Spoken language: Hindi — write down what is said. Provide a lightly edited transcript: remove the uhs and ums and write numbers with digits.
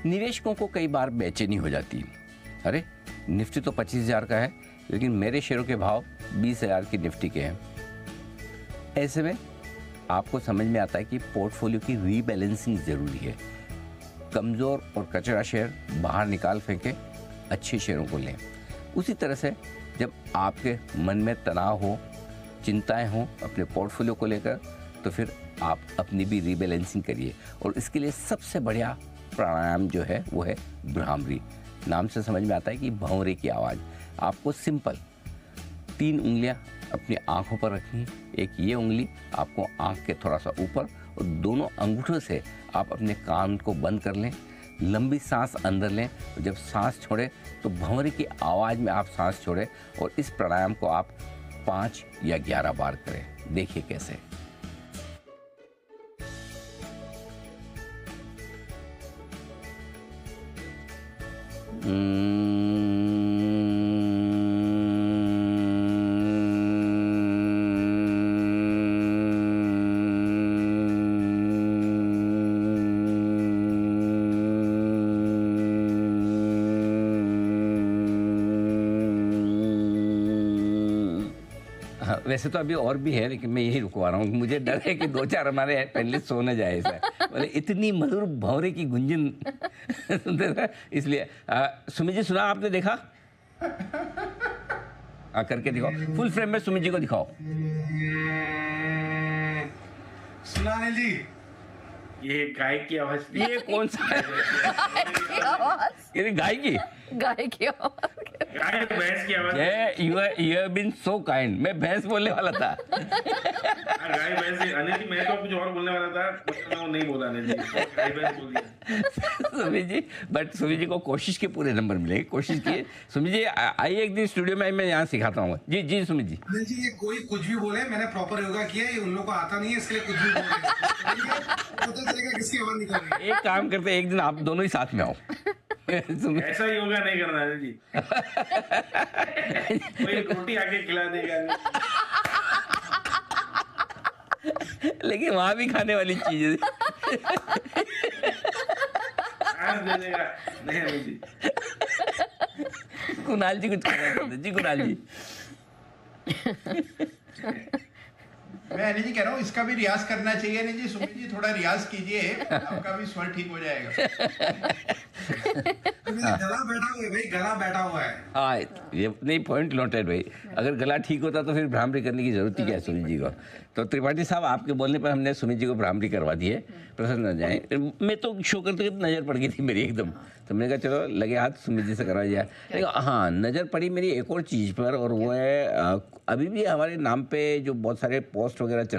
निवेशकों को कई बार बेचैनी हो जाती, अरे निफ्टी तो 25,000 का है लेकिन मेरे शेयरों के भाव 20,000 की निफ्टी के हैं। ऐसे में आपको समझ में आता है कि पोर्टफोलियो की रीबैलेंसिंग ज़रूरी है। कमज़ोर और कचरा शेयर बाहर निकाल फेंके, अच्छे शेयरों को लें। उसी तरह से जब आपके मन में तनाव हो, चिंताएं हों अपने पोर्टफोलियो को लेकर, तो फिर आप अपनी भी रीबैलेंसिंग करिए। और इसके लिए सबसे बढ़िया प्राणायाम जो है वो है भ्रामरी। नाम से समझ में आता है कि भंवरे की आवाज़। आपको सिंपल 3 उंगलियां अपनी आंखों पर रखनी, एक ये उंगली आपको आंख के थोड़ा सा ऊपर, और दोनों अंगूठों से आप अपने कान को बंद कर लें। लंबी सांस अंदर लें, और जब सांस छोड़ें तो भंवरे की आवाज़ में आप सांस छोड़ें। और इस प्राणायाम को आप 5 या 11 बार करें। देखिए कैसे। वैसे तो अभी और भी है लेकिन मैं यही रुकवा रहा हूँ, मुझे डर है कि 2-4 हमारे पैनलिस्ट सो न जाए ऐसा। बोले इतनी मधुर भंवरे की गुंजन सुनते थे, इसलिए सुमित जी सुना आपने, देखा? करके दिखाओ, फुल फ्रेम में सुमित जी को दिखाओ। सुना अनिल जी? ये गाय की आवाज थी। ये कौन सा है? ये गाय की गाय की आवाज। गाय तो भैंस की आवाज। you have been so kind। मैं भैंस बोलने वाला था। गाय भैंस। अनिल जी मैं तो कुछ और बोलने वाला था, मैं वो नहीं बोला अनिल जी, गाय भैंस बोल दिया। सुमित जी, बट सुमित जी को कोशिश के पूरे नंबर मिलेंगे, कोशिश किए। सुमित जी आइए एक दिन स्टूडियो में, मैं यहाँ सिखाता हूँ। जी जी सुमित जी। अनिल जी ये कोई कुछ भी बोले, मैंने प्रॉपर योगा किया, ये उन लोगों को आता नहीं है, इसलिए कुछ भी बोले पता चलेगा किसकी आवाज निकल रही है। एक काम करते हैं, एक दिन आप दोनों ही साथ में आओ। ऐसा योगा नहीं करना अनिल जी। कोई एक रोटी आके खिला देगा लेकिन वहां भी खाने वाली चीज है। आज दे देगा नहीं अनिल जी। कुणाल जी कुछ कहना चाहते हैं। जी कुणाल जी। मैं अनिल जी कह रहा हूँ इसका भी रियाज करना चाहिए। अनिल जी, सुमित जी थोड़ा रियाज कीजिए, आपका भी स्वर ठीक हो जाएगा। गला बैठा हुआ है भाई, गला बैठा हुआ है। हाँ ये नहीं, पॉइंट नोटेड भाई। अगर गला ठीक होता तो फिर भ्रामरी करने की जरूरत ही क्या है सुमित जी को। तो त्रिपाठी साहब आपके बोलने पर हमने सुमित जी को भ्रामरी करवा दी है, प्रसन्न हो जाए। मैं तो शो करते नजर पड़ गई थी मेरी एकदम, तो मैंने कहा चलो लगे हाथ सुमित जी से करवा दिया। लेकिन हाँ, नज़र पड़ी मेरी एक और चीज़ पर, और वो है अभी भी हमारे नाम पे जो बहुत सारे पोस्ट वगैरह चल